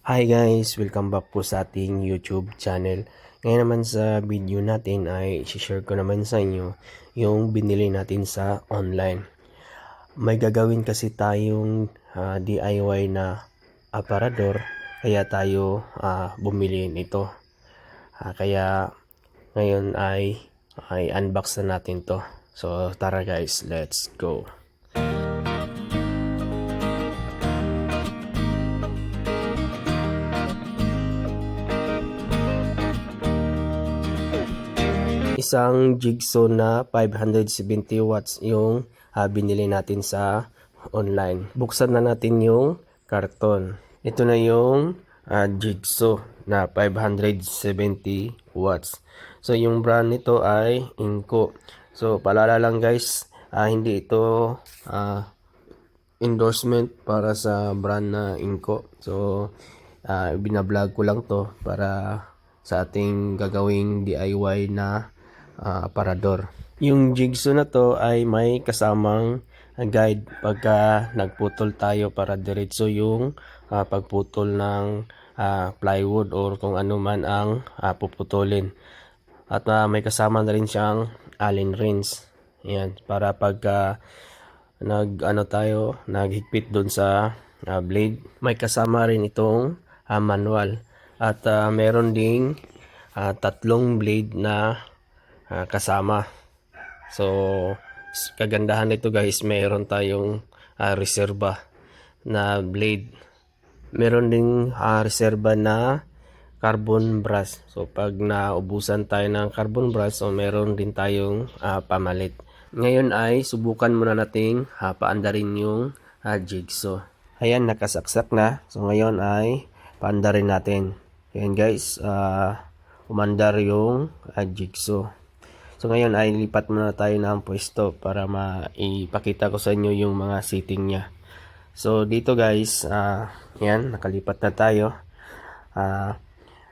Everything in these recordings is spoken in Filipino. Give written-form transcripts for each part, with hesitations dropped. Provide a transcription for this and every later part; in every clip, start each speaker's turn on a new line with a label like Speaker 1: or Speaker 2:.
Speaker 1: Hi guys! Welcome back po sa ating YouTube channel. Ngayon naman sa video natin ay share ko naman sa inyo yung binili natin sa online. May gagawin kasi tayong DIY na aparador kaya tayo bumili nito. Kaya ngayon ay unbox na natin to. So tara guys, let's go! Isang jigsaw na 570 watts yung binili natin sa online. Buksan na natin yung karton. Ito na yung jigsaw na 570 watts. So yung brand nito ay Inco. So paalala lang guys, hindi ito endorsement para sa brand na Inco. So binablog ko lang to para sa ating gagawing DIY na aparador. Yung jigsaw na to ay may kasamang guide pagka nagputol tayo para diretso yung pagputol ng plywood or kung ano man ang puputulin. At may kasama na rin siyang Allen wrench. Yan, para pagka naghigpit doon sa blade, may kasama rin itong manual. At meron ding tatlong blade na kasama. So kagandahan nito guys, mayroon tayong reserba na blade. Meron ding reserba na carbon brush. So pag naubusan tayo ng carbon brush, so meron din tayong pamalit. Ngayon ay subukan muna nating paandarin yung jigsaw. Ayan, nakasaksak na. So ngayon ay paandarin natin. Ayan guys, umandar yung jigsaw. So ngayon ay lipat muna tayo ng pwesto para maipakita ko sa inyo yung mga setting niya. So dito guys, yan, nakalipat na tayo.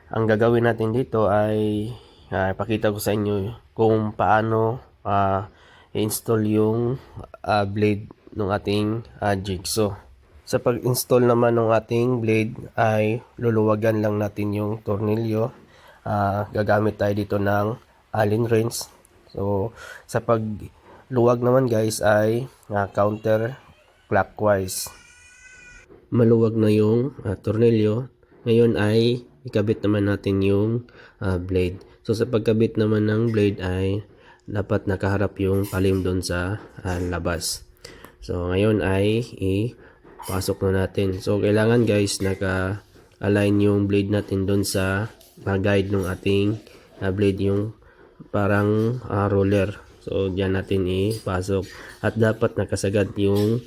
Speaker 1: Ang gagawin natin dito ay ipakita ko sa inyo kung paano i-install yung blade ng ating jigsaw. Sa pag-install naman ng ating blade ay luluwagan lang natin yung tornilyo. Gagamit tayo dito ng Allen wrench. So sa pagluwag naman guys ay counter clockwise. Maluwag na yung tornilyo. Ngayon ay ikabit naman natin yung blade. So sa pagkabit naman ng blade ay dapat nakaharap yung palim doon sa labas. So ngayon ay ipasok na natin. So kailangan guys naka-align yung blade natin doon sa guide ng ating blade, yung parang roller. So diyan natin ipasok at dapat nakasagad yung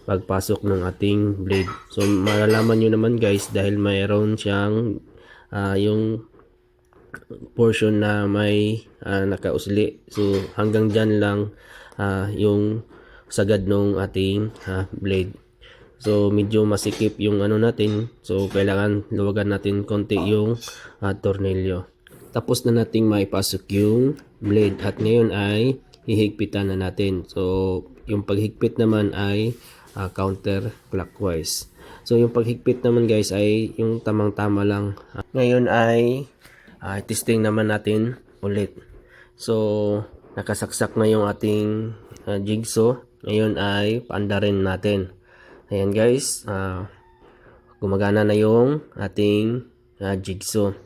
Speaker 1: pagpasok ng ating blade. So malalaman nyo naman guys dahil mayroon siyang yung portion na may nakausli. So hanggang dyan lang yung sagad ng ating blade. So medyo masikip yung ano natin. So kailangan luwagan natin konti yung tornilyo. Tapos na nating maipasok yung blade at ngayon ay hihigpitan na natin. So yung paghigpit naman ay counter clockwise. So yung paghigpit naman guys ay yung tamang-tama lang. Ngayon ay testing naman natin ulit. So nakasaksak na yung ating jigsaw. Ngayon ay paandarin natin. Ayan guys, gumagana na yung ating jigsaw.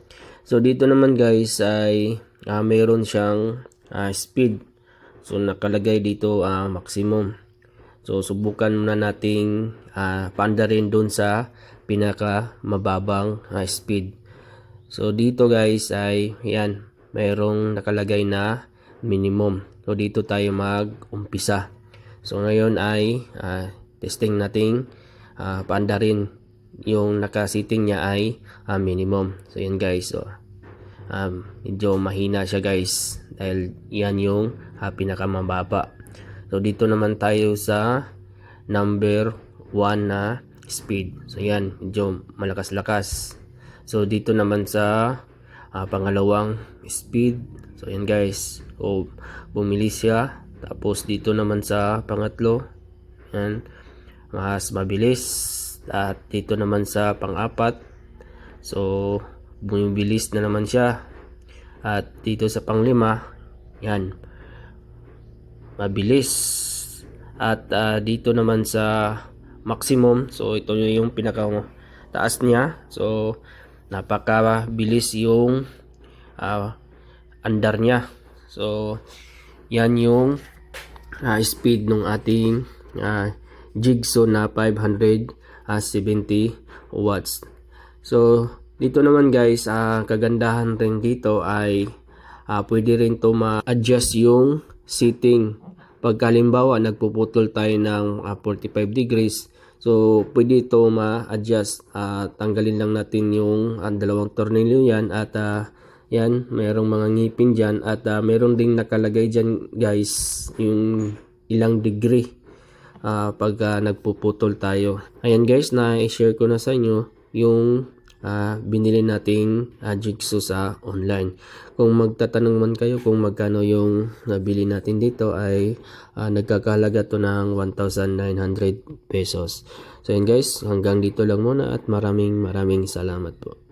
Speaker 1: So dito naman guys ay mayroon siyang speed. So nakalagay dito maximum. So subukan muna nating paandarin doon sa pinaka mababang speed. So dito guys ay yan, mayroong nakalagay na minimum. So dito tayo mag-umpisa. So ngayon ay testing nating paandarin. Yung naka-setting niya ay minimum. So yan guys, so medyo mahina siya guys dahil yan yung pinakamababa. So dito naman tayo sa number 1 na speed. So yan, medyo malakas-lakas. So dito naman sa pangalawang speed. So yan guys, so bumili siya. Tapos dito naman sa pangatlo, yan, mas mabilis. at dito naman sa pang-apat, so bumibilis na naman siya. At dito sa pang-5, yan, mabilis. At dito naman sa maximum, so ito yung pinaka taas niya, so napakabilis yung andar niya. So yan yung speed ng ating Jigsaw na 570 watts. So dito naman guys, kagandahan rin dito ay pwede rin to ma-adjust yung setting. Pag halimbawa nagpuputol tayo ng 45 degrees, so pwede ito ma-adjust. Tanggalin lang natin yung dalawang tornilyo yan, at yan, mayroong mga ngipin dyan, at mayroon ding nakalagay dyan guys yung ilang degree pag nagpuputol tayo. Ayan guys, na-share ko na sa inyo yung binili nating jigsaw sa online. Kung magtatanong man kayo kung magkano yung nabili natin dito, ay nagkakahalaga to ng 1,900 pesos. So yan guys, hanggang dito lang muna, at maraming salamat po.